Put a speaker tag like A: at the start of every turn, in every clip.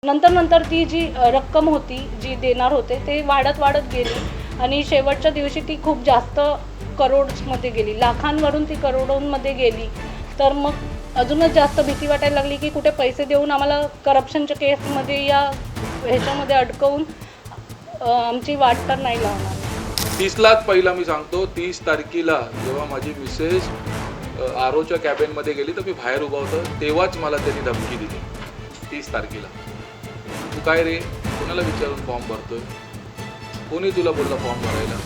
A: नंतर नंतर ती जी रक्कम होती जी देणार होते ते वाढत गेली आणि शेवटच्या दिवशी ती खूप जास्त करोड्समध्ये गेली, लाखांवरून ती करोडोंमध्ये गेली. तर मग अजूनच जास्त भीती वाटायला लागली की कुठे पैसे देऊन आम्हाला करप्शनच्या केसमध्ये या ह्याच्यामध्ये अडकवून आमची वाट तर नाही लावणार.
B: 30 लाख पहिला मी सांगतो, 30 तारखेला जेव्हा माझी मिसेस आरोच्या कॅबिनमध्ये गेली तर मी बाहेर उभा होतो, तेव्हाच मला त्यांनी धमकी दिली. 30 तारखेला तू काय रे, कोणाला विचारून फॉर्म भरतोय, कोणी तुला बोलला फॉर्म भरायला,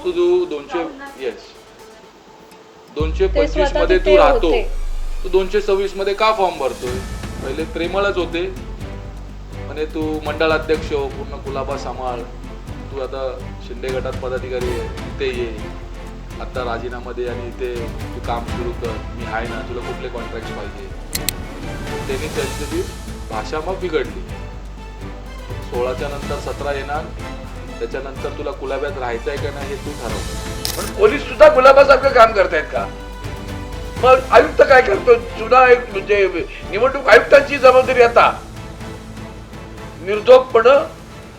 B: तू 225 मध्ये तू राहतो, तू 226 मध्ये का फॉर्म भरतोय. पहिले प्रेमळच होते म्हणे तू मंडळाध्यक्ष हो, पूर्ण कुलाबा सांभाळ, तू आता शिंदे गटात पदाधिकारी आहे, इथे ये, आता राजीनामा दे आणि इथे तू काम सुरू कर, मी आहे ना, तुला कुठले कॉन्ट्रॅक्ट पाहिजे. त्यांनी त्यांची भाषा मग बिघडली. 16च्या नंतर 17 येणार, त्याच्यानंतर तुला कुलाब्यात राहायचं आहे का नाही हे तू ठरव.
C: पण पोलीस सुद्धा गुलाबासारखं काम करतायत का. मग आयुक्त काय करतो, सुद्धा एक म्हणजे निवडणूक आयुक्तांची जबाबदारी आता निर्धोकपणं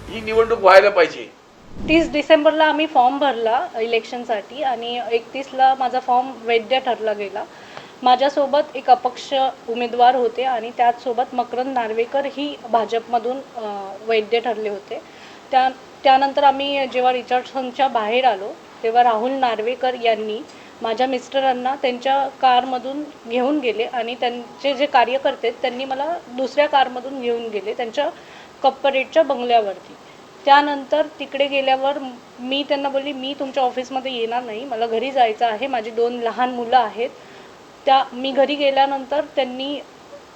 C: ही निवडणूक व्हायला पाहिजे.
A: 30 डिसेंबरला आम्ही फॉर्म भरला इलेक्शनसाठी आणि 31ला माझा फॉर्म वैध ठरला गेला. माझ्यासोबत एक अपक्ष उमेदवार होते आणि त्याचसोबत मकरंद नार्वेकर ही भाजपमधून वैध ठरले होते. त्यानंतर आम्ही जेव्हा रिचर्डसनच्या बाहेर आलो तेव्हा राहुल नार्वेकर यांनी माझ्या मिस्टरांना त्यांच्या कारमधून घेऊन गेले आणि त्यांचे जे कार्यकर्ते त्यांनी मला दुसऱ्या कारमधून घेऊन गेले त्यांच्या कॉर्पोरेटच्या बंगल्यावरती. त्यानंतर तिकडे गेल्यावर मी त्यांना बोलली मी तुमच्या ऑफिसमध्ये येणार नाही, मला घरी जायचं आहे, माझी 2 लहान मुलं आहेत. मी घरी गेल्यानंतर त्यांनी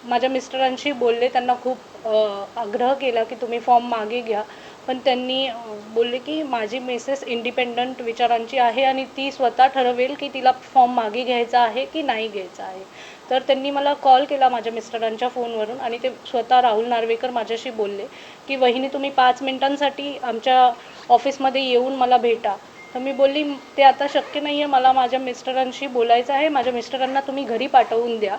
A: माझ्या मिस्टरांशी बोलले, त्यांना खूप आग्रह केला की तुम्ही फॉर्म मागे घ्या. पण त्यांनी बोलले की माझी मिसेस इंडिपेंडंट विचारांची आहे आणि ती स्वतः ठरवेल की तिला फॉर्म मागे घ्यायचा आहे की नाही घ्यायचा आहे. तर त्यांनी मला कॉल केला माझ्या मिस्टरांच्या फोनवरून आणि ते स्वतः राहुल नार्वेकर माझ्याशी बोलले की वहिनी तुम्ही 5 मिनिटांसाठी आमच्या ऑफिसमध्ये येऊन मला भेटा. तर मी बोलली ते आता शक्य नाही आहे, मला माझ्या मिस्टरांशी बोलायचं आहे, माझ्या मिस्टरांना तुम्ही घरी पाठवून द्या.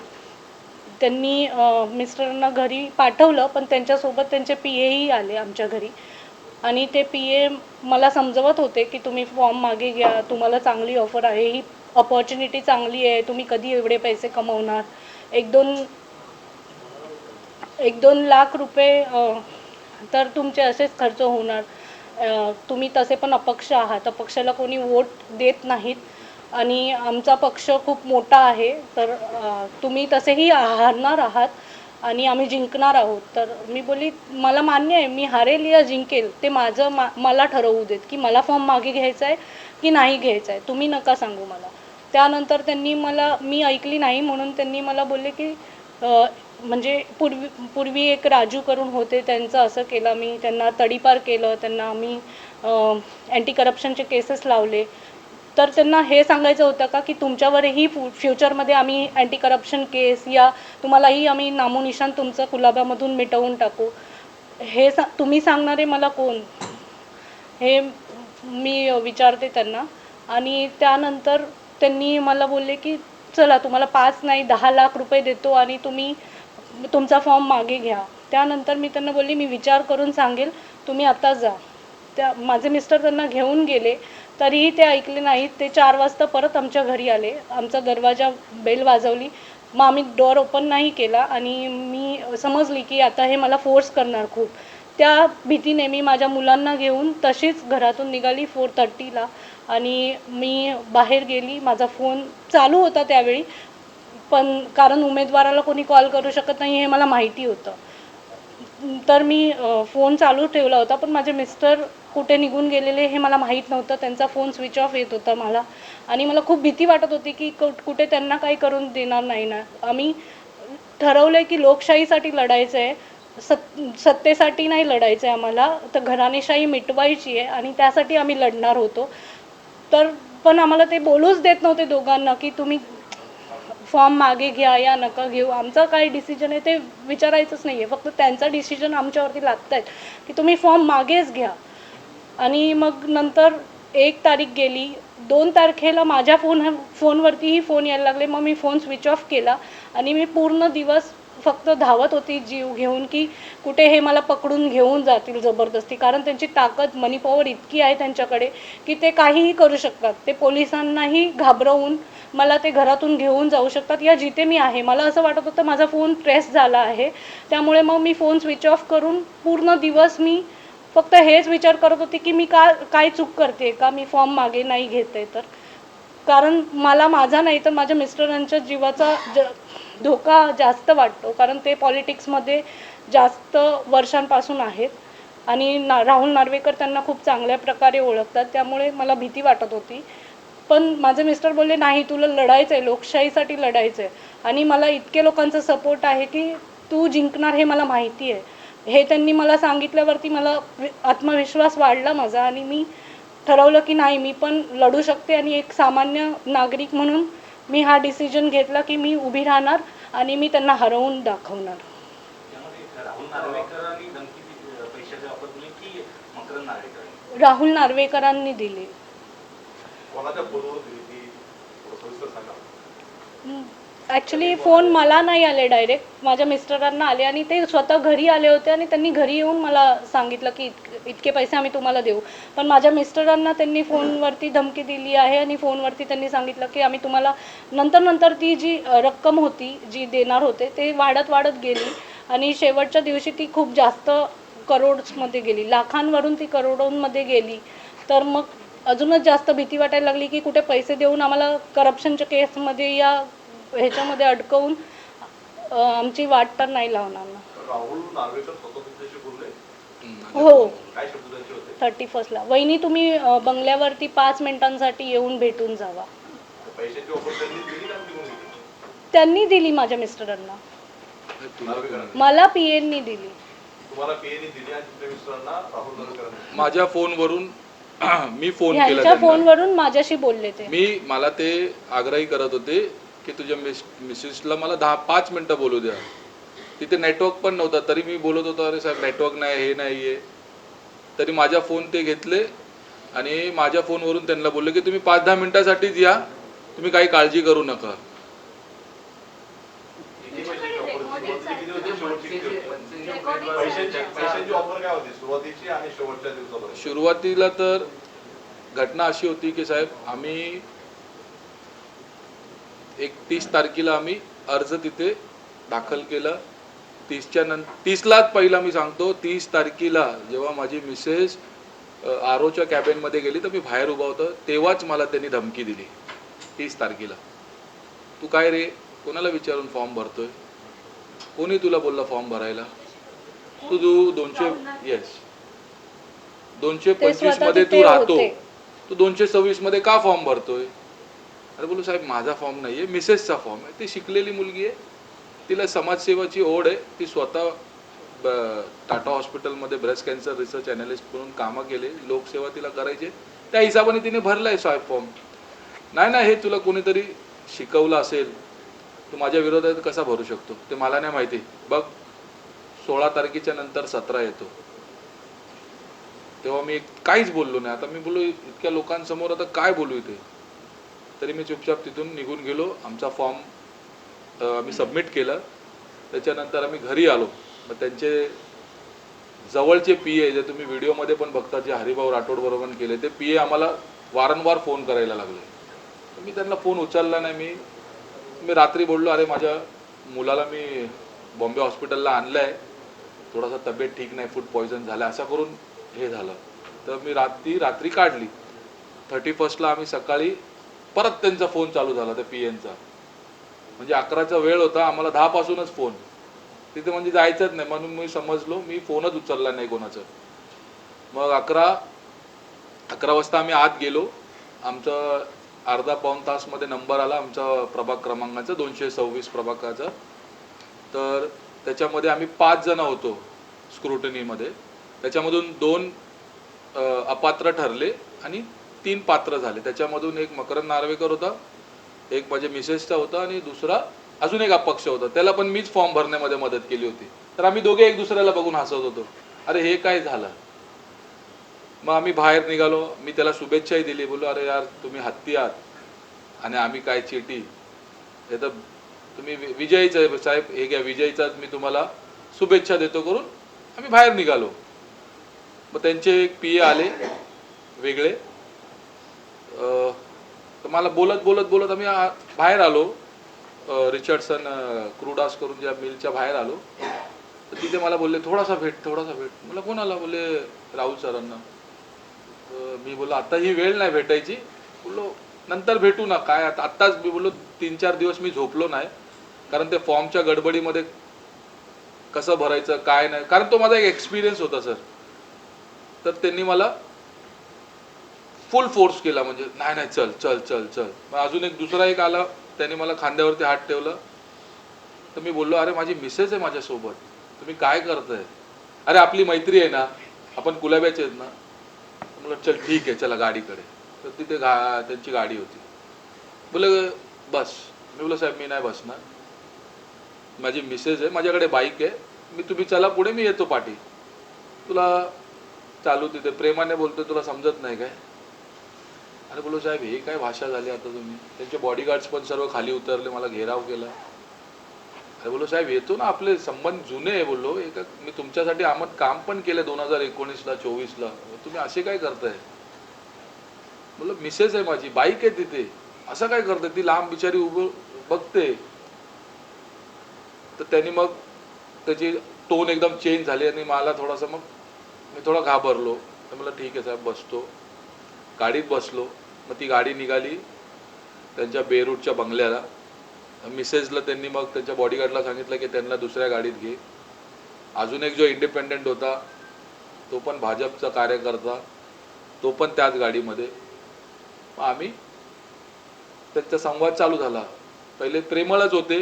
A: त्यांनी मिस्टरांना घरी पाठवलं पण त्यांच्यासोबत त्यांचे PAही आले आमच्या घरी आणि ते PA मला समजवत होते की तुम्ही फॉर्म मागे घ्या, तुम्हाला चांगली ऑफर आहे, ही अपॉर्च्युनिटी चांगली आहे, तुम्ही कधी एवढे पैसे कमवणार, 1-2 लाख रुपये तर तुमचे असेच खर्च होणार, तुम्ही तसे पण अपक्ष आहात, अपक्षाला कोणी वोट देत नाहीत आणि आमचा पक्ष खूप मोठा आहे, तर तुम्ही तसेही हारणार आहात आणि आम्ही जिंकणार आहोत. तर मी बोलली मला मान्य आहे, मी हारेल या जिंकेल ते मला ठरवू देत की मला फॉर्म मागे घ्यायचा आहे की नाही घ्यायचा आहे, तुम्ही नका सांगू मला. त्यानंतर त्यांनी मी ऐकली नाही म्हणून त्यांनी मला बोलले की म्हणजे पूर्वी एक राजू करून होते, त्यांचं असं केलं, मी त्यांना तडीपार केलं, त्यांना मी अँटी करप्शनचे केसेस लावले. तर त्यांना हे सांगायचं होतं का की तुमच्यावरही फ्युचरमध्ये आम्ही अँटी करप्शन केस या तुम्हालाही आम्ही नामोनिशान तुमचं कुलाब्यामधून मिटवून टाकू. हे तुम्ही सांगणारे मला कोण, हे मी विचारते त्यांना. आणि त्यानंतर त्यांनी मला बोलले की चला तुम्हाला 5 नाही 10 लाख रुपये देतो आणि तुम्ही तुमचा फॉर्म मागे घ्या. त्यानंतर मी त्यांना बोलली मी विचार करून सांगेल, तुम्ही आता जा. माझे मिस्टर त्यांना घेऊन गेले तरीही ते ऐकले नाहीत. ते 4 वाजता परत आमच्या घरी आले, आमचा दरवाजा बेल वाजवली, मग आम्ही डोअर ओपन नाही केला आणि मी समजली की आता हे मला फोर्स करणार खूप. त्या भीतीने मी माझ्या मुलांना घेऊन तशीच घरातून निघाली 4:30ला आणि मी बाहेर गेली. माझा फोन चालू होता त्यावेळी, पण कारण उमेदवाराला कोणी कॉल करू शकत नाही हे मला माहिती होतं, तर मी फोन चालू ठेवला होता. पण माझे मिस्टर कुठे निघून गेलेले हे मला माहीत नव्हतं, त्यांचा फोन स्विच ऑफ येत होता मला आणि मला खूप भीती वाटत होती की कुठे त्यांना काही करून देणार नाही ना. आम्ही ठरवलं आहे की लोकशाहीसाठी लढायचं आहे, सत्तेसाठी नाही लढायचं आहे आम्हाला, तर घराणेशाही मिटवायची आहे आणि त्यासाठी आम्ही लढणार होतो. तर पण आम्हाला ते बोलूच देत नव्हते दोघांना की तुम्ही फॉर्म मागे घ्या या नका घेऊ, आमचा काय डिसिजन आहे ते विचारायचंच नाही आहे, फक्त त्यांचा डिसिजन आमच्यावरती लागत आहेत की तुम्ही फॉर्म मागेच घ्या. आणि मग नंतर 1 तारीख गेली, 2 तारखेला माझ्या फोनवरतीही फोन यायला लागले. मग मी फोन स्विच ऑफ केला आणि मी पूर्ण दिवस फक्त धावत होती जीव घेऊन की कुठे हे मला पकडून घेऊन जातील जबरदस्ती, कारण त्यांची ताकद मनी पॉवर इतकी आहे त्यांच्याकडे की ते काहीही करू शकतात. ते पोलिसांनाही घाबरवून मला ते घरातून घेऊन जाऊ शकतात या जिथे मी आहे. मला असं वाटत होतं माझा फोन ट्रेस झाला आहे, त्यामुळे मग मी फोन स्विच ऑफ करून पूर्ण दिवस मी फक्त हेच विचार करत होते की मी काय चूक करते का, मी फॉर्म मागे नाही घेते तर. कारण मला माझा नाही तर माझ्या मिस्टरांच्या जीवाचा धोका जास्त वाटतो, कारण ते पॉलिटिक्समध्ये जास्त वर्षांपासून आहेत आणि राहुल नार्वेकर त्यांना खूप चांगल्या प्रकारे ओळखतात, त्यामुळे मला भीती वाटत होती. पण माझे मिस्टर बोलले नाही, तुला लढायचं आहे, लोकशाहीसाठी लढायचं आहे आणि मला इतके लोकांचा सपोर्ट आहे की तू जिंकणार हे मला माहिती आहे. हे त्यांनी मला सांगितल्यावरती मला आत्मविश्वास वाढला माझा आणि मी ठरवलं की नाही, मी पण लढू शकते आणि एक सामान्य नागरिक म्हणून मी हा डिसिजन घेतला की मी उभी राहणार आणि मी त्यांना हरवून दाखवणार. राहुल नार्वेकरांनी दिले. ॲक्च्युली फोन मला नाही आले, डायरेक्ट माझ्या मिस्टरांना आले आणि ते स्वतः घरी आले होते आणि त्यांनी घरी येऊन मला सांगितलं की इतके पैसे आम्ही तुम्हाला देऊ. पण माझ्या मिस्टरांना त्यांनी फोनवरती धमकी दिली आहे आणि फोनवरती त्यांनी सांगितलं की आम्ही तुम्हाला नंतर ती जी रक्कम होती जी देणार होते ते वाढत गेली आणि शेवटच्या दिवशी ती खूप जास्त करोड्समध्ये गेली, लाखांवरून ती करोडोंमध्ये गेली. तर मग अजूनच जास्त भीती वाटायला लागली की कुठे पैसे देऊन आम्हाला करप्शनच्या केसमध्ये या ह्याच्यामध्ये अडकवून आमची वाट तर नाही लावणार ना.
D: राहुल नार्वेकर स्वतः तुमच्याशी बोलले?
A: हो,
D: काय शब्द त्यांचे होते?
A: 31ला वहिनी तुम्ही बंगल्यावरती 5 मिनिटांसाठी येऊन भेटून जावा.
D: पैशाची ऑफर त्यांनी दिली का तुम्ही दिली?
A: त्यांनी दिली माझ्या मिस्टरांना,
D: नार्वेकरांनी?
A: मला पीएननी दिली.
D: तुम्हाला पीएनी दिली आणि तुमच्या मिस्टरांना राहुल नार्वेकरांनी?
B: माझ्या फोनवरून मी फोन केला
A: ह्यांच्या
B: त्यांना.
A: फोनवरून माझ्याशी बोलले ते.
B: मला ते आग्रही करत होते की तुझ्या मिसेसला मला 5 मिनिटं बोलू द्या. तिथे नेटवर्क पण नव्हता, तरी मी बोलत होतो अरे साहेब नेटवर्क नाही, हे नाही आहे. तरी माझा फोन ते घेतले आणि माझ्या फोनवरून त्यांना बोलले की तुम्ही 5-10 मिनिटासाठीच या, तुम्ही काही काळजी करू नका.
D: पैशांची ऑफर काय होती सुरुवातीची आणि शेवटच्या दिवसापर्यंत?
B: सुरुवातीला तर घटना अशी होती की साहेब आम्ही 30 तारखेला आम्ही अर्ज तिथे दाखल केला. 30लाच पहिला मी सांगतो, 30 तारखेला जेव्हा माझी मिसेस आरोच्या कॅबिनमध्ये गेली तर मी बाहेर उभा होतो, तेव्हाच मला त्यांनी धमकी दिली. 30 तारखेला तू काय रे, कोणाला विचारून फॉर्म भरतोय, कोणी तुला बोलला फॉर्म भरायला, तू 225 मध्ये तू राहतो, तू 226 मध्ये का फॉर्म भरतोय. अरे बोलू साहेब माझा फॉर्म नाहीये, मिसेसचा फॉर्म आहे. ती शिकलेली मुलगी आहे, तिला समाजसेवाची ओढ आहे. ती स्वतः टाटा हॉस्पिटलमध्ये ब्रेस्ट कॅन्सर रिसर्च अॅनालिस्ट म्हणून कामं केले, लोकसेवा तिला करायचे, त्या हिशोबाने तिने भरलाय साहेब फॉर्म. नाही हे तुला कोणीतरी शिकवलं असेल, तू माझ्या विरोधात कसा भरू शकतो ते मला नाही माहिती. बघ 16 तारखेच्या नंतर 17 येतो, तेव्हा मी काहीच बोललो नाही. आता मी बोललो इतक्या लोकांसमोर आता काय बोलू इथे, तरी मी चुपचाप तिथून निघून गेलो. आमचा फॉर्म आम्ही सबमिट केला. त्याच्यानंतर आम्ही घरी आलो. मग त्यांचे जवळचे PA जे तुम्ही व्हिडिओमध्ये पण बघता, जे हरिभाऊ राठोड बरोबर केले, ते PA आम्हाला वारंवार फोन करायला लागले. मी त्यांना फोन उचलला नाही. मी रात्री बोललो अरे माझ्या मुलाला मी बॉम्बे हॉस्पिटलला आणलं आहे, थोडासा तब्येत ठीक नाही, फूड पॉयझन झालं, असं करून हे झालं. तर मी रात्री काढली. 31ला आम्ही सकाळी परत त्यांचा फोन चालू झाला त्या PAंचा. म्हणजे 11चा वेळ होता, आम्हाला 10 पासूनच फोन तिथे, म्हणजे जायचंच नाही म्हणून मी समजलो, मी फोनच उचलला नाही कोणाचं. मग 11 वाजता आम्ही आत गेलो. आमचं अर्धा-पाऊण तासमध्ये नंबर आला आमचा प्रभाग क्रमांकाचा, 226 प्रभागाचा. तर त्याच्यामध्ये आम्ही 5 जण होतो स्क्रुटनीमध्ये. त्याच्यामधून 2 अपात्र ठरले आणि 3 पात्र झाले. त्याच्यामधून एक मकरंद नार्वेकर होता, एक माझ्या मिसेसचा होता आणि दुसरा अजून एक अपक्ष होता, त्याला पण मीच फॉर्म भरण्यामध्ये मदत केली होती. तर आम्ही दोघे एक दुसऱ्याला बघून हसत होतो, अरे हे काय झालं. मग आम्ही बाहेर निघालो. मी त्याला शुभेच्छाही दिली, बोललो अरे यार तुम्ही हत्ती आहात आणि आम्ही काय चिटी, हे तर तुम्ही विजयीचं साहेब हे घ्या, विजयीचा मी तुम्हाला शुभेच्छा देतो करून आम्ही बाहेर निघालो. मग त्यांचे एक PA आले वेगळे, तर मला बोलत बोलत बोलत आम्ही बाहेर आलो. रिचर्डसन क्रूडास करून ज्या मिलच्या बाहेर आलो, तर तिथे मला बोलले थोडासा भेट. मला कोणाला? बोलले राहुल सरांना. मी बोललो आता ही वेळ नाही भेटायची. बोललो नंतर भेटू ना. काय आत्ताच मी बोललो 3-4 दिवस मी झोपलो नाही, कारण ते फॉर्मच्या गडबडीमध्ये कसं भरायचं काय नाही, कारण तो माझा एक एक्सपिरियन्स होता सर. तर त्यांनी मला फुल फोर्स केला, म्हणजे नाही नाही चल चल चल चल. मग अजून एक दुसरा एक आला, त्यांनी मला खांद्यावरती हात ठेवलं. तर मी बोललो अरे माझी मिसेस आहे माझ्यासोबत, तुम्ही काय करताय? अरे आपली मैत्री आहे ना, आपण कुलाब्याचे आहेत ना. म्हणलं चल ठीक आहे चला गाडीकडे. तर तिथे त्यांची गाडी होती. बोले बस. मी बोललो साहेब मी नाही बसणार, माझी मिसेस आहे, माझ्याकडे बाईक आहे, तुम्ही चला पुढे, मी येतो पाठी. तुला चालू तिथे प्रेमाने बोलतो, तुला समजत नाही काय? अरे बोलो साहेब हे काय भाषा झाली आता तुम्ही? त्यांचे बॉडीगार्ड्स पण सर्व खाली उतरले, मला घेराव केला. अरे बोलो साहेब येतो ना, आपले संबंध जुने आहे. बोललो मी तुमच्यासाठी आम्हाला काम पण केलं 2019ला 24ला, तुम्ही असे काय करताय? बोललो मिसेस आहे माझी, बाईक आहे तिथे, असं काय करताय? ती लांब बिचारी उभं बघते. तर त्यांनी मग त्याची टोन एकदम चेंज झाली आणि मला थोडासा, मग मी थोडा घाबरलो. तर मला ठीक आहे साहेब बसतो. गाडीत बसलो. मग ती गाडी निघाली त्यांच्या बेरूटच्या बंगल्याला. मिसेसला त्यांनी मग त्यांच्या बॉडीगार्डला सांगितलं की त्यांना दुसऱ्या गाडीत घे. अजून एक जो इंडिपेंडेंट होता, तो पण भाजपचा कार्यकर्ता, तो पण त्याच गाडीमध्ये. मग आम्ही त्यांचा संवाद चालू झाला. पहिले प्रेमळच होते,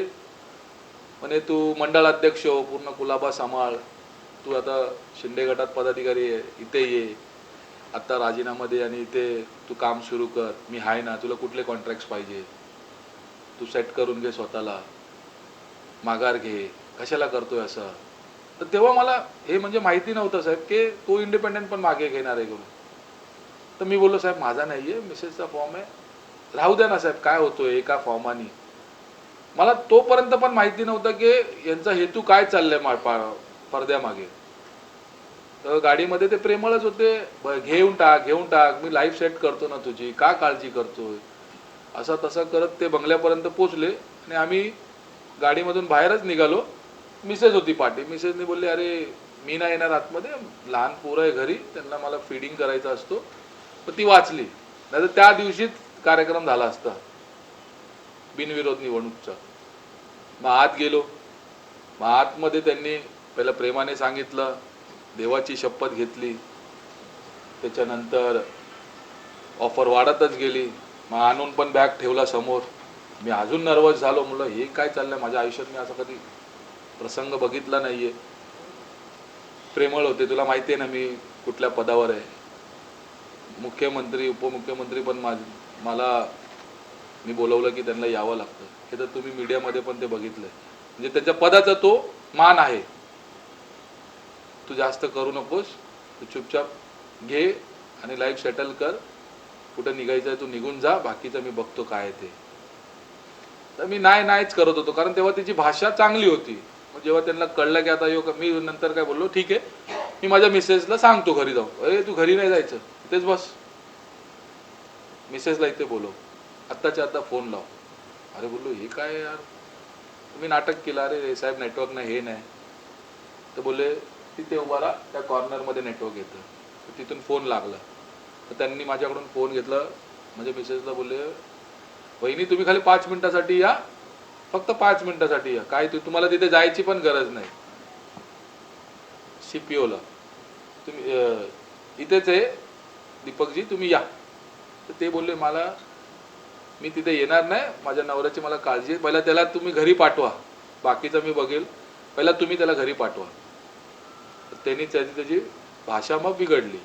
B: म्हणे तू मंडळाध्यक्ष हो, पूर्ण कुलाबा सांभाळ, तू आता शिंदे गटात पदाधिकारी आहे, इथे ये, आता राजीनामा दे आणि इथे तू काम सुरू कर, मी आहे ना, तुला कुठले कॉन्ट्रॅक्ट्स पाहिजे तू सेट करून घे, स्वतःला माघार घे, कशाला करतोय असं. तर तेव्हा मला हे म्हणजे माहिती नव्हतं साहेब की तो इंडिपेंडेंट पण मागे घेणार आहे करून. तर मी बोललो साहेब माझा नाही आहे, मिसेसचा फॉर्म आहे, राहू द्या ना साहेब, काय होतोय एका फॉर्माने. मला तोपर्यंत पण माहिती नव्हतं की यांचा हेतू काय चाललाय पडद्यामागे. तर गाडीमध्ये ते प्रेमळच होते, घेऊन टाक, मी लाईफ सेट करतो ना तुझी, का काळजी करतोय, असं तसं करत ते बंगल्यापर्यंत पोचले. आणि आम्ही गाडीमधून बाहेरच निघालो. मिसेस होती पाठी. मिसेसने बोलले अरे मी नाही येणार आतमध्ये, लहान पोरं आहे घरी, त्यांना मला फीडिंग करायचा असतो. पण ती वाचली, नाही तर त्या दिवशीच कार्यक्रम झाला असता बिनविरोध निवडणूकचा. मग आत गेलो. मग आतमध्ये त्यांनी पहिला प्रेमाने सांगितलं, देवाची शपथ घेतली. त्याच्यानंतर ऑफर वाढतच गेली. मग आणून पण बॅग ठेवला समोर. मी अजून नर्वस झालो. म्हणलं हे काय चाललंय माझ्या आयुष्यात, मी असा कधी प्रसंग बघितला नाहीये. प्रेमळ होते, तुला माहिती आहे ना मी कुठल्या पदावर आहे, मुख्यमंत्री उपमुख्यमंत्री पण मला मी बोलवलं की त्यांना यावं लागतं. हे तर तुम्ही मीडियामध्ये पण ते बघितलंय. म्हणजे त्यांच्या पदाचा तो मान आहे. तू जास्त करू नकोस, तू चुपचाप घे आणि लाईफ सेटल कर, कुठं निघायचं आहे तू निघून जा, बाकीचं मी बघतो काय ते. तर मी नाहीच करत होतो, कारण तेव्हा तिची भाषा चांगली होती. मग जेव्हा त्यांना कळलं की आता मी नंतर काय बोललो, ठीक आहे मी माझ्या मिसेसला सांगतो घरी जाऊ. अरे तू घरी नाही जायचं, इथेच बस, मिसेसला इथे बोलव, आत्ताच्या आता फोन लाव. अरे बोललो हे काय यार, तुम्ही नाटक केलं. अरे साहेब नेटवर्क नाही, हे नाही. तर बोलले तिथे उभा राहा, त्या कॉर्नरमध्ये नेटवर्क येतं. तर तिथून फोन लागला. तर त्यांनी माझ्याकडून फोन घेतला, म्हणजे मिसेसला बोलले वहिनी तुम्ही खाली 5 मिनिटासाठी या, फक्त 5 मिनिटासाठी या, काय तुम्हाला तिथे जायची पण गरज नाही. CPOला तुम्ही इथेच आहे दीपकजी, तुम्ही या. तर ते बोलले मी तिथे येणार नाही, माझ्या नवऱ्याची मला काळजी आहे, पहिला त्याला तुम्ही घरी पाठवा, बाकीचं मी बघेल, पहिला तुम्ही त्याला घरी पाठवा. त्यांनी त्याची भाषा मग बिघडली.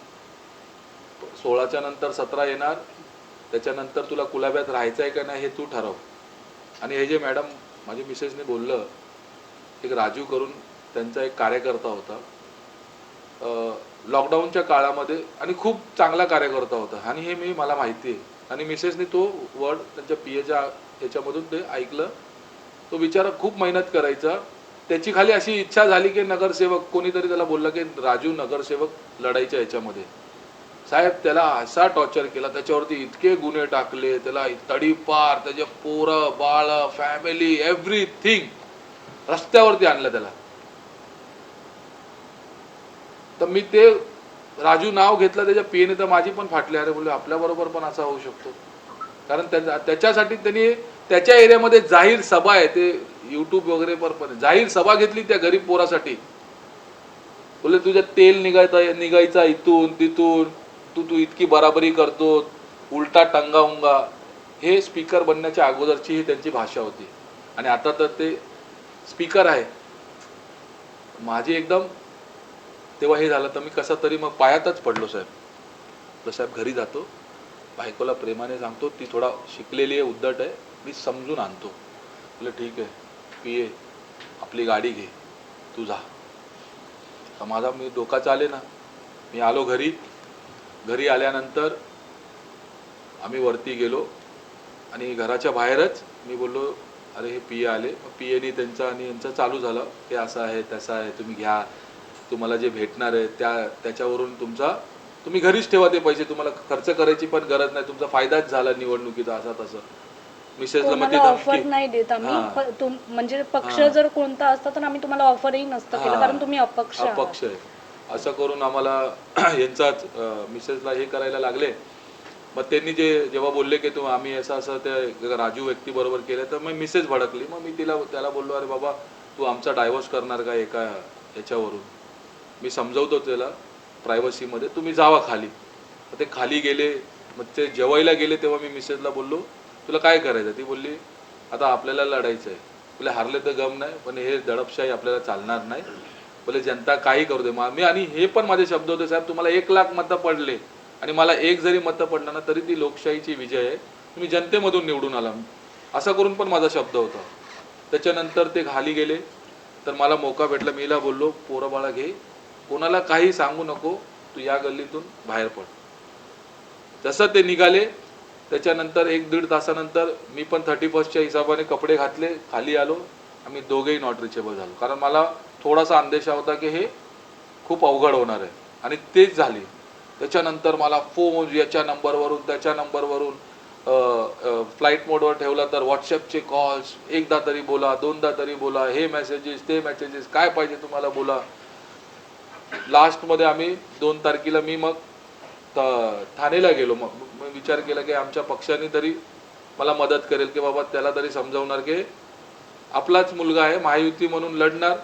B: 16च्या नंतर 17 येणार, त्याच्यानंतर तुला कुलाब्यात राहायचं आहे का नाही हे तू ठरव. आणि हे जे मॅडम माझ्या मिसेसने बोललं, एक राजू करून त्यांचा एक कार्यकर्ता होता लॉकडाऊनच्या काळामध्ये, आणि खूप चांगला कार्यकर्ता होता, आणि हे मला माहिती आहे. आणि मिसेसने तो वर्ड त्यांच्या PAच्या याच्यामधून ते ऐकलं तो बिचारा खूप मेहनत करायचा. त्याची खाली अशी इच्छा झाली की नगरसेवक, कोणीतरी त्याला बोललं की राजू नगरसेवक लढायच्या याच्यामध्ये. साहेब त्याला असा टॉर्चर केला, त्याच्यावरती इतके गुन्हे टाकले, त्याला तडीपार, त्याचे पोरं बाळ फॅमिली एव्हरीथिंग रस्त्यावरती आणलं त्याला. तर मी ते राजू नाव घेतलं त्याच्या पीएने, तर माझी पण फाटली. अरे बोलले आपल्या बरोबर पण असा होऊ शकतो. कारण त्याच्यासाठी त्यांनी त्याच्या एरियामध्ये जाहीर सभा आहे, ते युट्यूब वगैरे पण जाहीर सभा घेतली त्या गरीब पोरासाठी. बोलले तुझ्या तेल निघायचा इथून तिथून, तू इतकी बराबरी करतो, उलटा टंगाउंगा. हे स्पीकर बनण्याच्या अगोदरची ही त्यांची भाषा होती. आणि आता तर ते स्पीकर आहे. माझी एकदम तेव्हा हे झालं, तर मी कसं तरी मग पायातच पडलो. साहेब घरी जातो, बायकोला प्रेमाने सांगतो, ती थोडा शिकलेली आहे, उद्धट आहे, मी समजून आणतो. बोले ठीक आहे, पिये आपली गाडी घे, तू जा. माझा मी डोका चाले ना. मी आलो घरी आल्यानंतर आम्ही वरती गेलो आणि घराच्या बाहेरच मी बोललो अरे हे पिये आले. पियेनी त्यांचा आणि यांचं चालू झालं की असं आहे तसं आहे, तुम्ही घ्या, तुम्हाला जे भेटणार आहे त्याच्यावरून तुम्ही घरीच ठेवा ते पैसे, तुम्हाला खर्च करायची पण गरज नाही, तुमचा फायदाच झाला निवडणुकीचा, असा तसं. मिसेसला मग
A: ऑफर नाही देत आम्ही. म्हणजे पक्ष जर कोणता असता तर आम्ही तुम्हाला ऑफरही नसतं केलं, कारण तुम्ही अपक्ष
B: आहे असं करून आम्हाला यांचाच मिसेसला हे करायला लागले. मग त्यांनी जेव्हा बोलले की आम्ही असं ते राजू व्यक्ती बरोबर केलं, तर मग मिसेस भडकली. मग मी त्याला बोललो अरे बाबा तू आमचा डायव्होर्स करणार का एका याच्यावरून. मी समजवतो त्याला प्रायव्हसीमध्ये, तुम्ही जावा खाली. ते खाली गेले. मग ते जेवायला गेले तेव्हा मी मिसेसला बोललो तुला काय करायचं. ती बोलली आता आपल्याला लढायचं आहे. बोले हारले तर गम नाही, पण हे दडपशाही आपल्याला चालणार नाही. बोले जनता काही करू दे. मी आणि हे पण माझे शब्द होते साहेब, तुम्हाला 1 लाख मतं पडले आणि मला 1 जरी मतं पडलं ना तरी ती लोकशाहीची विजय आहे, तुम्ही जनतेमधून निवडून आला, असं करून पण माझा शब्द होता. त्याच्यानंतर ते खाली गेले तर मला मोका भेटला. मी हिला बोललो पोरं बाळा घे, कोणाला काही सांगू नको, तू या गल्लीतून बाहेर पड. जसं ते निघाले त्याच्यानंतर 1-1.5 तासानंतर मी पण 31च्या हिशोबाने कपडे घातले, खाली आलो. आम्ही दोघेही नॉट रिचेबल झालो, कारण मला थोडासा अंदेशा होता की हे खूप अवघड होणार आहे आणि तेच झाली. त्याच्यानंतर मला फोन याच्या नंबरवरून त्याच्या नंबरवरून फ्लाईट मोडवर ठेवला तर व्हॉट्सअपचे कॉल्स, एकदा तरी बोला, 2दा तरी बोला, हे मेसेजेस ते मेसेजेस, काय पाहिजे तुम्हाला बोला. लास्टमध्ये आम्ही 2 तारखेला मी मग ठाणेला गेलो. मग विचार केला की आमच्या पक्षाने तरी मला मदत करेल की बाबा त्याला तरी समजावणार की आपलाच मुलगा आहे, महायुती म्हणून लढणार,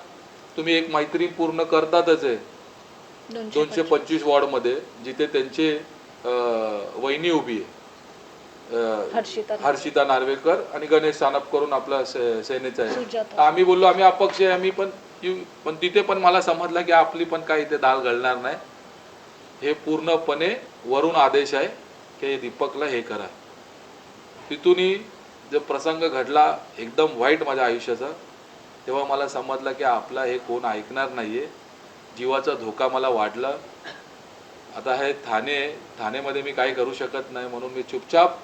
B: तुम्ही एक मैत्री पूर्ण करतातच आहे. 225 वॉर्डमध्ये जिथे त्यांचे वहिनी उभी आहे, हर्षिता नार्वेकर आणि गणेश सानप करून आपला सेनेचा आहे. आम्ही बोललो आम्ही अपक्ष आहे, आम्ही पण तिथे पण मला समजलं की आपली पण काही इथे दाल घालणार नाही. हे पूर्णपणे वरून आदेश आहे की दीपकला हे करा. तिथूनही जो प्रसंग घडला एकदम वाईट माझ्या आयुष्याचा, तेव्हा मला समजलं की आपला हे कोण ऐकणार नाहीये. जीवाचा धोका मला वाढला. आता हे ठाणेमध्ये मी काही करू शकत नाही, म्हणून मी चुपचाप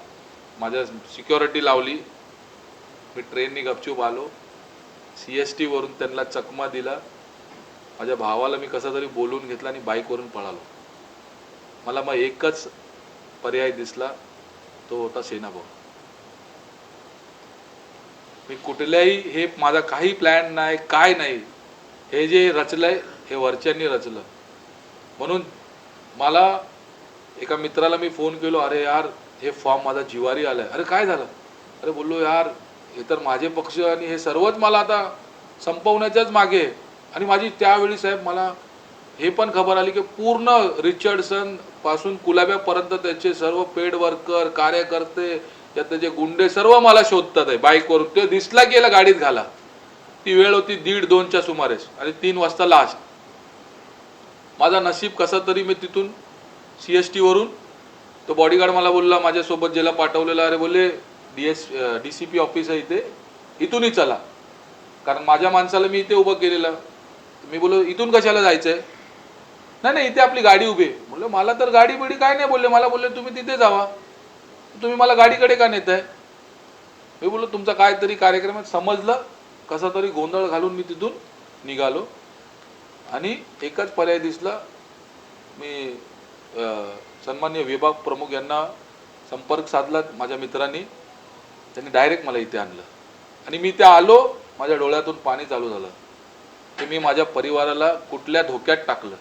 B: माझ्या सिक्युरिटी लावली. मी ट्रेननी गपचूप आलो. CST वरून त्यांना चकमा दिला. माझ्या भावाला मी कसं तरी बोलून घेतला आणि बाईकवरून पळालो. मला मग एकच पर्याय दिसला, तो होता सेनाभाऊ. मी कुठल्याही हे माझा काही प्लॅन नाही, काय नाही, हे जे रचलंय हे वरच्यांनी रचलं. म्हणून मला एका मित्राला मी फोन केलो, अरे यार हे फॉर्म माझा जिवारी आलाय. अरे काय झालं. अरे बोललो यार हे तर माझे पक्ष आणि हे सर्वच मला आता संपवण्याच्याच मागे. आणि माझी त्यावेळी साहेब मला हे पण खबर आली की पूर्ण रिचर्डसन पासून कुलाब्यापर्यंत त्याचे सर्व पेड वर्कर, कार्यकर्ते, त्याचे गुंडे सर्व मला शोधतात आहे बाईकवरून. ते दिसला गेला गाडीत घाला. ती वेळ होती 1:30-2च्या सुमारेस आणि 3 वाजता लास्ट. माझा नशीब कसा तरी मी तिथून CST वरून तो बॉडीगार्ड मला बोलला माझ्यासोबत ज्याला पाठवलेला, अरे बोलले DCP ऑफिस आहे इथे, इथूनही चला. कारण माझ्या माणसाला मी इथे उभं केलेलं. मी बोललो इथून कशाला जायचंय. नाही इथे आपली गाडी उभी आहे. म्हणलं मला तर गाडी बिडी काय नाही बोलले. मला बोलले तुम्ही तिथे जावा, तुम्ही मला गाडीकडे का नेताय. मी बोललो तुमचा काहीतरी कार्यक्रम आहे, समजलं. कसा तरी गोंधळ घालून मी तिथून निघालो आणि एकच पर्याय दिसला. मी सन्माननीय विभाग प्रमुख यांना संपर्क साधला माझ्या मित्रांनी. त्यांनी डायरेक्ट मला इथे आणलं आणि मी इथे आलो. माझ्या डोळ्यातून पाणी चालू झालं की मी माझ्या परिवाराला कुठल्या धोक्यात टाकलं,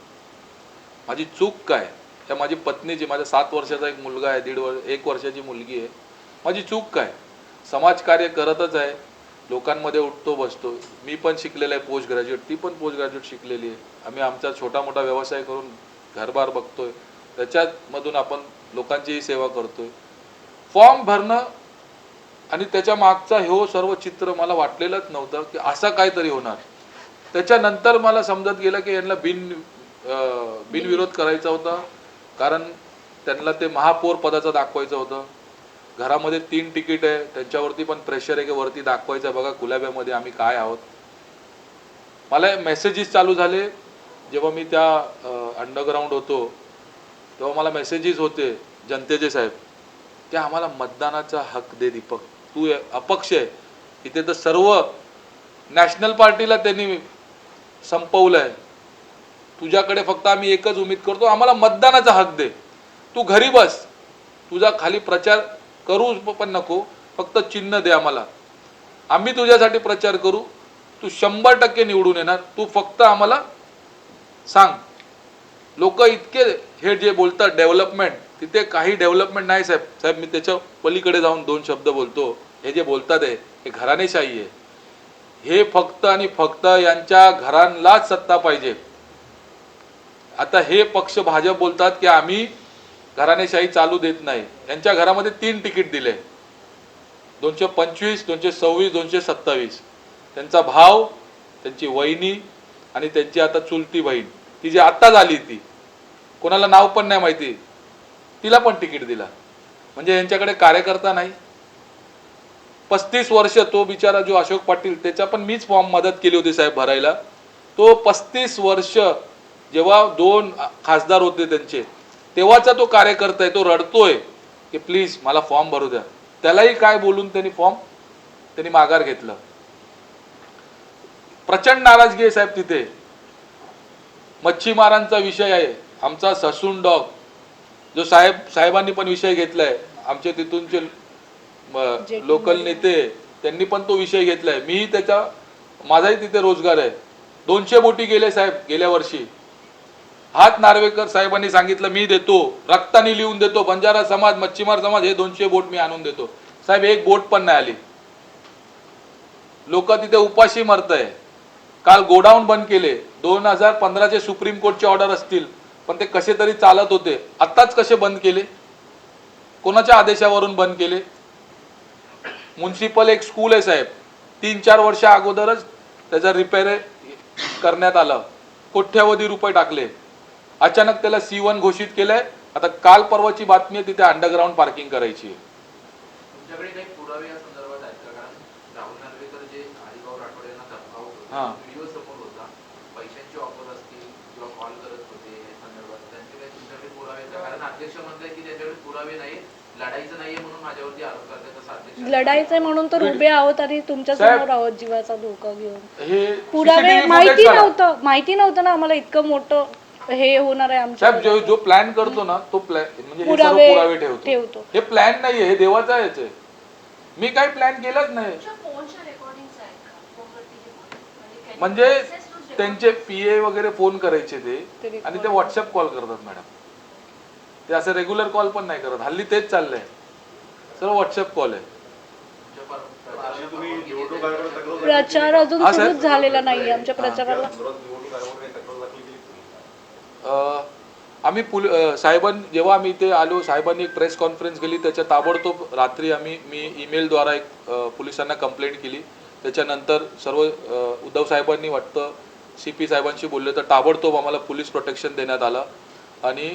B: माझी चूक काय. त्या माझी पत्नीची, माझ्या 7 वर्षाचा एक मुलगा आहे, 1 वर्षाची मुलगी आहे. माझी चूक काय. समाजकार्य करतच आहे, लोकांमध्ये उठतो बसतो. मी पण शिकलेला आहे पोस्ट ग्रॅज्युएट, ती पण पोस्ट ग्रॅज्युएट शिकलेली आहे. आम्ही आमचा छोटा मोठा व्यवसाय करून घरबार बघतोय, त्याच्यामधून आपण लोकांचीही सेवा करतोय. फॉर्म भरणं आणि त्याच्या मागचा हे सर्व चित्र मला वाटलेलंच नव्हतं की असं काहीतरी होणार. त्याच्यानंतर मला समजत गेलं की यांना बिनविरोध करायचा होता, कारण त्यांना ते महापौर पदाचं दाखवायचं होतं. घरामध्ये 3 तिकीट आहे, त्यांच्यावरती पण प्रेशर आहे की वरती दाखवायचं बघा कुलाब्यामध्ये आम्ही काय आहोत. मला मेसेजेस चालू झाले जेव्हा मी त्या अंडरग्राऊंड होतो तेव्हा मला मेसेजेस होते जनतेचे, साहेब की आम्हाला मतदानाचा हक दे दीपक, तू अपक्ष आहे. इथे तर सर्व नॅशनल पार्टीला त्यांनी संपवलंय, तुझ्याकडे फक्त आम्ही एकच उमेद करतो, आम्हाला मतदानाचा हक दे. तू घरी बस, तुझा खाली प्रचार करू पण नको, फक्त चिन्ह दे आम्हाला, आम्ही तुझ्यासाठी प्रचार करू, तू 100% निवडून येणार, तू फक्त आम्हाला सांग. लोक इतके हे जे बोलतात डेव्हलपमेंट, तिथे काही डेव्हलपमेंट नाही साहेब. साहेब मी त्याच्या पलीकडे जाऊन 2 शब्द बोलतो. हे जे बोलतात आहे हे घराणेशाही आहे. हे फक्त आणि फक्त यांच्या घरांनाच सत्ता पाहिजे. आता हे पक्ष भाजप बोलतात की आम्ही घराणेशाही चालू देत नाही. यांच्या घरामध्ये 3 तिकीट दिले, 225, 226, 227. त्यांचा भाव, त्यांची वहिनी आणि त्यांची आता चुलती बहीण, ती जी आत्ता झाली, ती कोणाला नाव पण नाही माहिती, तिला पण तिकीट दिला. म्हणजे यांच्याकडे कार्यकर्ता नाही. 35 वर्ष तो बिचारा जो अशोक पाटील, त्याचा पण मीच फॉर्म मदत केली होती साहेब भरायला. तो 35 वर्ष जेव्हा 2 खासदार होते त्यांचे, तेव्हाचा तो कार्यकर्ता आहे, तो रडतोय की प्लीज मला फॉर्म भरू द्या. त्यालाही काय बोलून त्यांनी माघार घेतलं. प्रचंड नाराजगी आहे साहेब तिथे. मच्छीमारांचा विषय आहे, आमचा ससून डॉग जो साहेबांनी पण विषय घेतलाय, आमचे तिथूनचे लोकल नेते त्यांनी पण तो विषय घेतलाय. मीही माझाही तिथे रोजगार आहे. 200 बोटी गेले साहेब गेल्या वर्षी. हात नार्वेकर साहेबांनी सांगितलं मी देतो, रक्ताने लिहून देतो, बंजारा समाज, मच्छीमार समाज, हे 200 बोट मी आणून देतो. साहेब एक बोट पण नाही आली. लोक तिथे उपाशी मरताय. काल गोडाऊन बंद केले. 2015चे सुप्रीम कोर्टचे ऑर्डर असतील, पण ते कसे तरी चालत होते. आत्ताच कसे बंद केले, कोणाच्या आदेशावरून बंद केले. म्युन्सिपल एक स्कूल आहे साहेब, 3-4 वर्ष अगोदरच त्याचा रिपेअर करण्यात आला, कोट्यावधी रुपये टाकले. अचानक त्याला C1 घोषित केलंय. आता काल परवाची बातमी आहे तिथे अंडरग्राऊंड पार्किंग करायची आहे.
E: तुमच्याकडे काही पुरावे या संदर्भात आहेत का? कारण राहुल नार्वेकर जे हरिभाऊ राठोड यांना धमकावत होते, व्हिडिओ समोर होता, पैशांची ऑफर असतील किंवा कॉल करत होते या संदर्भात, त्यांचे काही तुमच्याकडे पुरावे आहेत का? कारण अध्यक्ष म्हणताय की त्याच्याकडे पुरावे नाही, लढायचं नाहीये म्हणून माझ्यावरती आरोप करतात. तसं अध्यक्ष
A: लढायचंय म्हणून तर उभे आहोत आणि तुमच्या समोर आहोत जीवाचा धोका घेऊन.
B: हे
A: पुरावे माहिती नव्हतं ना आम्हाला इतकं मोठं हे होणार आहे आमच्या.
B: साहेब जो प्लॅन करतो ना तो प्लॅन म्हणजे हे सर्व पुरावे ठेवतो. हे प्लॅन नाहीये, हे देवाचा आहेच आहे. मी काही प्लॅन केलाच नाही. म्हणजे त्यांचे PA वगैरे फोन करायचे ते आणि ते व्हॉट्सअप कॉल करतात मॅडम. ते असं रेग्युलर कॉल पण नाही करत. हल्ली तेच चाललंय, सर्व व्हॉट्सअप कॉल आहे.
D: तुम्ही निवडणूक आयोगाला तक्रार दाखल
A: प्रचार अजून सुरूच झालेला नाहीये आमच्या प्रचाराला.
D: निवडणूक आयोगावर काही तक्रार दाखल केली?
B: आम्ही जेव्हा आम्ही इथे आलो, साहेबांनी एक प्रेस कॉन्फरन्स केली. त्याच्या ताबडतोब रात्री मी ईमेलद्वारा एक पोलिसांना कंप्लेंट केली. त्याच्यानंतर सर्व उद्धव साहेबांनी वाटतं CP साहेबांशी बोलले तर ताबडतोब आम्हाला पोलीस प्रोटेक्शन देण्यात आलं. आणि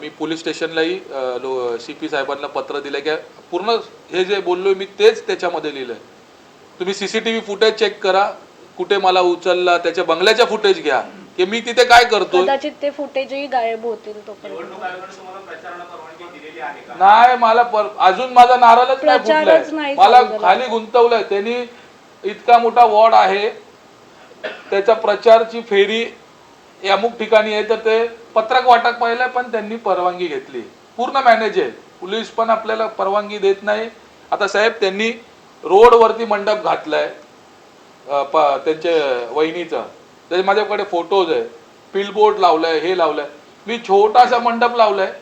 B: मी पोलीस स्टेशनलाही CP साहेबांना पत्र दिलं की पूर्ण हे जे बोललोय मी तेच त्याच्यामध्ये लिहिलंय. तुम्ही CCTV फुटेज चेक करा, कुठे मला उचलला, त्याच्या बंगल्याच्या फुटेज घ्या, की मी तिथे काय करतोय.
A: कदाचित ते फुटेजही गायब होतील तोपर्यंत.
D: निवडणूक आयोगाने तुम्हाला प्रचाराला परवानगी दिलेली आहे का?
B: नाही, मला अजून माझा नारळच नाही
A: प्रचारच
B: फुटलाय.
A: नाही
B: मला
A: चालू झाला.
B: खाली गुंतवलंय त्यांनी. इतका मोठा वॉर्ड आहे, त्याच्या प्रचारची फेरी अमुक ठिकाणी आहे, तर ते पत्रक वाटप पाहिलं पण त्यांनी परवानगी घेतली. पूर्ण मॅनेज आहे. पोलीस पण आपल्याला परवानगी देत नाही. आता साहेब त्यांनी रोडवरती मंडप घातलाय त्यांच्या वहिनीचा, त्याचे माझ्याकडे फोटोज आहे. बिलबोर्ड लावलाय, हे लावलंय. मी छोटासा मंडप लावलाय,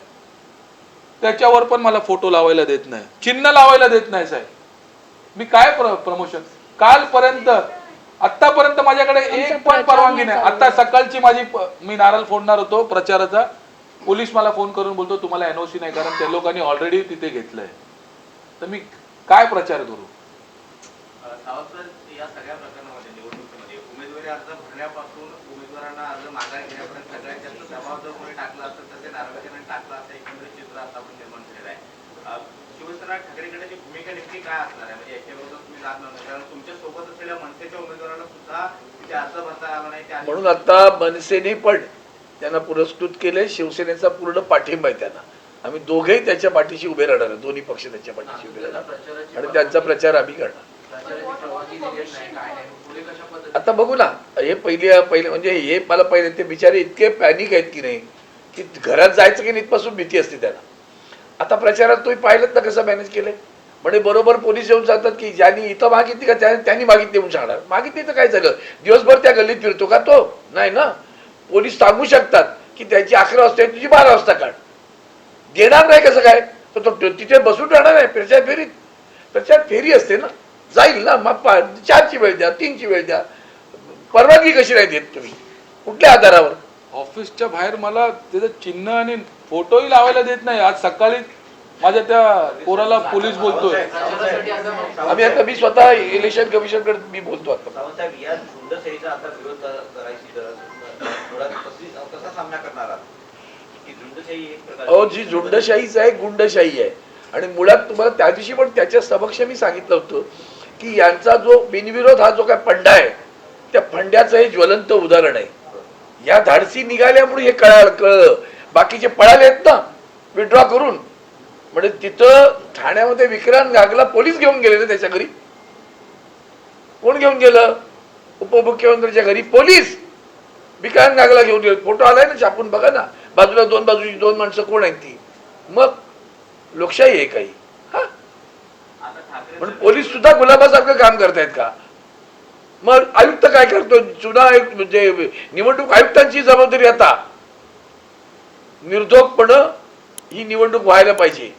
B: त्याच्यावर पण मला फोटो लावायला देत नाही, चिन्ह लावायला देत नाही साहेब. मी काय प्रमोशन कालपर्यंत आतापर्यंत माझ्याकडे एक पण परवानगी नाही. आता सकाळची मी नारळ फोडणार होतो प्रचाराचा, पोलीस मला फोन करून बोलतो तुम्हाला एनओसी नाही, कारण त्या लोकांनी ऑलरेडी तिथे घेतलंय. तर मी काय प्रचार करू.
D: सावंत, या सगळ्या प्रकरणामध्ये निवडणुकीमध्ये उमेदवारी अर्ज भरण्यापासून उमेदवारांना अर्ज माघार घेण्यापर्यंत सगळ्यात जास्त दबाव जर कोणी टाकला असेल तर ते नारायण टाकला असं एकंदरीत चित्र आता आपण निर्माण केलेलं आहे. शिवसेना ठाकरे गटाची भूमिका नेमकी काय असणार आहे, म्हणजे याच्या विरोधात तुम्ही जात नाही, कारण तुमच्या सोबत असलेल्या मनसेच्या उमेदवारांना सुद्धा तिथे अर्ज भरता आला नाही.
C: म्हणून आता मनसेने पण त्यांना पुरस्कृत केले. शिवसेनेचा पूर्ण पाठिंबा आहे त्यांना. आम्ही दोघेही त्याच्या पाठीशी उभे राहणार, दोन्ही पक्ष त्याच्या पाठीशी उभे राहणार आणि त्यांचा प्रचार आम्ही करणार. आता बघू ना, हे पहिले म्हणजे हे मला पहिले ते बिचारे इतके पॅनिक आहेत की नाही, की घरात जायचं की नाही इथपासून भीती असते त्यांना. आता प्रचारात तुम्ही पाहिलं ना कसं मॅनेज केलंय. म्हणजे बरोबर पोलीस येऊन सांगतात की ज्यांनी इथं मागितली का त्यांनी मागितली म्हणून सांगणार. मागितली तर काय झालं, दिवसभर त्या गल्लीत फिरतो का तो? नाही ना. पोलीस सांगू शकतात की त्याची 11 वाजता तुझी 12 वाजता काढ. देणार नाही कसं काय, तर तो तिथे बसून राहणार आहे प्रचार फेरीत. प्रचार फेरी असते ना, जाईल ना. मग 4ची वेळ द्या, 3ची वेळ द्या. परवानगी कशी नाही देत तुम्ही, कुठल्या आधारावर?
B: ऑफिसच्या बाहेर मला त्याचं चिन्ह आणि फोटोही लावायला देत नाही. आज सकाळी माझ्या त्या पोराला पोलीस बोलतोय.
C: आम्ही आता मी स्वतः इलेक्शन कमिशनकडे मी बोलतो आता.
D: सावंतसाहेब, या झुंडशाहीचा आता विरोध करायची गरज कसा सामना करणार आहात? की झुंडशाही एक प्रकार,
C: अहो, जी झुंडशाहीच आहे गुंडशाही आहे. आणि मुळात तुम्हाला त्या दिवशी पण त्याच्या समक्ष मी सांगितलं होतं की यांचा जो बिनविरोध हा जो काय फंडा आहे, त्या फंड्याचं हे ज्वलंत उदाहरण आहे. या धाडसी निघाल्यामुळे हे कळलं. बाकीचे पळाले आहेत ना विड्रॉ करून. म्हणजे तिथं ठाण्यामध्ये विक्रांत गागला पोलीस घेऊन गेले ना त्याच्या घरी. कोण घेऊन गेलं? उपमुख्यमंत्र्यांच्या घरी पोलीस विक्रांत गागला घेऊन गेले. फोटो आलाय ना छापून, बघा ना. बाजूला बाजूची 2 माणसं कोण आहेत ती? मग लोकशाही आहे काही? हा, पण पोलीस सुद्धा गुलाबासारखं काम करतायत का? मग आयुक्त काय करतो? चुना म्हणजे निवडणूक आयुक्तांची जबाबदारी आता. निर्धोकपणे ही निवडणूक व्हायला पाहिजे.